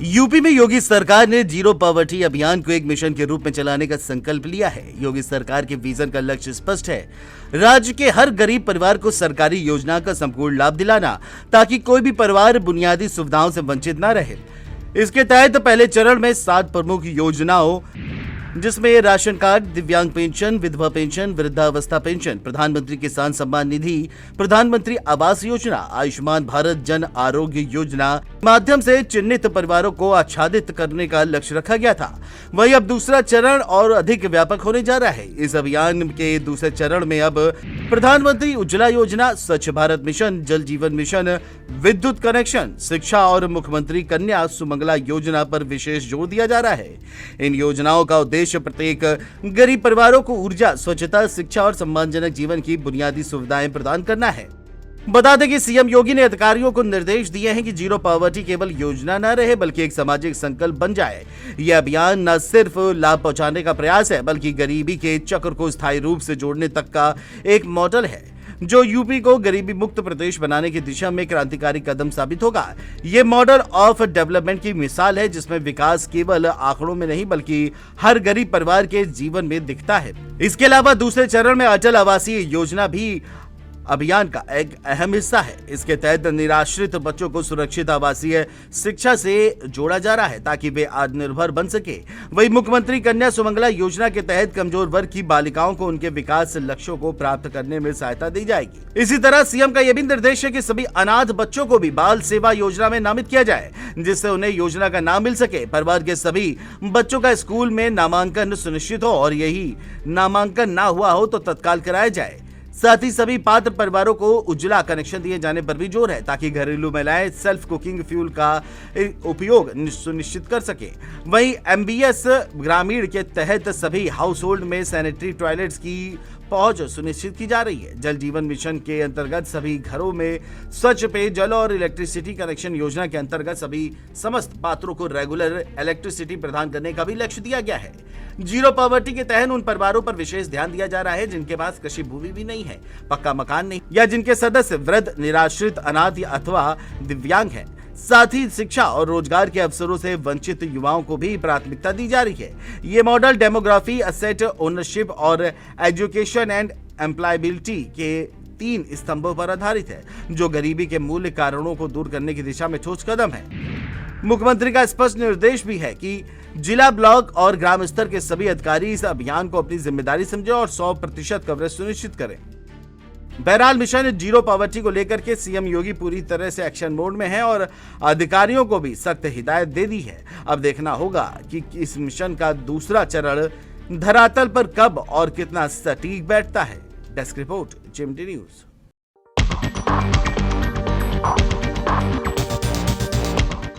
UP में योगी सरकार ने जीरो पॉवर्टी अभियान को एक मिशन के रूप में चलाने का संकल्प लिया है। योगी सरकार के विजन का लक्ष्य स्पष्ट है, राज्य के हर गरीब परिवार को सरकारी योजना का संपूर्ण लाभ दिलाना, ताकि कोई भी परिवार बुनियादी सुविधाओं से वंचित न रहे। इसके तहत पहले चरण में 7 प्रमुख योजनाओं, जिसमें राशन कार्ड, दिव्यांग पेंशन, विधवा पेंशन, वृद्धावस्था पेंशन, प्रधानमंत्री किसान सम्मान निधि, प्रधानमंत्री आवास योजना, आयुष्मान भारत जन आरोग्य योजना माध्यम से चिन्हित परिवारों को आच्छादित करने का लक्ष्य रखा गया था। वहीं अब दूसरा चरण और अधिक व्यापक होने जा रहा है। इस अभियान के दूसरे चरण में अब प्रधानमंत्री उज्ज्वला योजना, स्वच्छ भारत मिशन, जल जीवन मिशन, विद्युत कनेक्शन, शिक्षा और मुख्यमंत्री कन्या सुमंगला योजना पर विशेष जोर दिया जा रहा है। इन योजनाओं का उद्देश्य प्रत्येक गरीब परिवारों को ऊर्जा, स्वच्छता, शिक्षा और सम्मानजनक जीवन की बुनियादी सुविधाएं प्रदान करना है। बता दें कि सीएम योगी ने अधिकारियों को निर्देश दिए हैं कि जीरो पॉवर्टी केवल योजना न रहे, बल्कि एक सामाजिक संकल्प बन जाए। यह अभियान न सिर्फ लाभ पहुंचाने का प्रयास है, बल्कि गरीबी के चक्र को स्थायी रूप से जोड़ने तक का एक मॉडल है, जो यूपी को गरीबी मुक्त प्रदेश बनाने की दिशा में क्रांतिकारी कदम साबित होगा। ये मॉडल ऑफ डेवलपमेंट की मिसाल है, जिसमें विकास केवल आंकड़ों में नहीं, बल्कि हर गरीब परिवार के जीवन में दिखता है। इसके अलावा दूसरे चरण में अटल आवासीय योजना भी अभियान का एक अहम हिस्सा है। इसके तहत निराश्रित बच्चों को सुरक्षित आवासीय शिक्षा से जोड़ा जा रहा है, ताकि वे आत्मनिर्भर बन सके। वहीं मुख्यमंत्री कन्या सुमंगला योजना के तहत कमजोर वर्ग की बालिकाओं को उनके विकास लक्ष्यों को प्राप्त करने में सहायता दी जाएगी। इसी तरह सीएम का यह भी निर्देश है कि सभी अनाथ बच्चों को भी बाल सेवा योजना में नामित किया जाए, जिससे उन्हें योजना का नाम मिल सके। परिवार के सभी बच्चों का स्कूल में नामांकन सुनिश्चित हो, और यही नामांकन ना हुआ हो तो तत्काल कराया जाए। साथ ही सभी पात्र परिवारों को उज्ज्वला कनेक्शन दिए जाने पर भी जोर है, ताकि घरेलू महिलाएं सेल्फ कुकिंग फ्यूल का उपयोग सुनिश्चित कर सके। वहीं एमबीएस ग्रामीण के तहत सभी हाउस होल्ड में सैनिटरी टॉयलेट्स की पहुंच सुनिश्चित की जा रही है। जल जीवन मिशन के अंतर्गत सभी घरों में स्वच्छ पेयजल और इलेक्ट्रिसिटी कनेक्शन योजना के अंतर्गत सभी समस्त पात्रों को रेगुलर इलेक्ट्रिसिटी प्रदान करने का भी लक्ष्य दिया गया है। जीरो पॉवर्टी के तहत उन परिवारों पर विशेष ध्यान दिया जा रहा है जिनके पास कृषि भूमि भी नहीं है, पक्का मकान नहीं, या जिनके सदस्य वृद्ध, निराश्रित, अनाथ अथवा दिव्यांग हैं। साथ ही शिक्षा और रोजगार के अवसरों से वंचित युवाओं को भी प्राथमिकता दी जा रही है। ये मॉडल डेमोग्राफी, असेट ओनरशिप और एजुकेशन एंड एम्प्लॉयबिलिटी के 3 स्तंभों पर आधारित है, जो गरीबी के मूल कारणों को दूर करने की दिशा में ठोस कदम है। मुख्यमंत्री का स्पष्ट निर्देश भी है कि जिला, ब्लॉक और ग्राम स्तर के सभी अधिकारी इस अभियान को अपनी जिम्मेदारी समझें और 100% कवरेज सुनिश्चित करें। बहरहाल मिशन जीरो पॉवर्टी को लेकर के सीएम योगी पूरी तरह से एक्शन मोड में है और अधिकारियों को भी सख्त हिदायत दे दी है। अब देखना होगा कि इस मिशन का दूसरा चरण धरातल पर कब और कितना सटीक बैठता है। डेस्क रिपोर्ट, चिमटी न्यूज।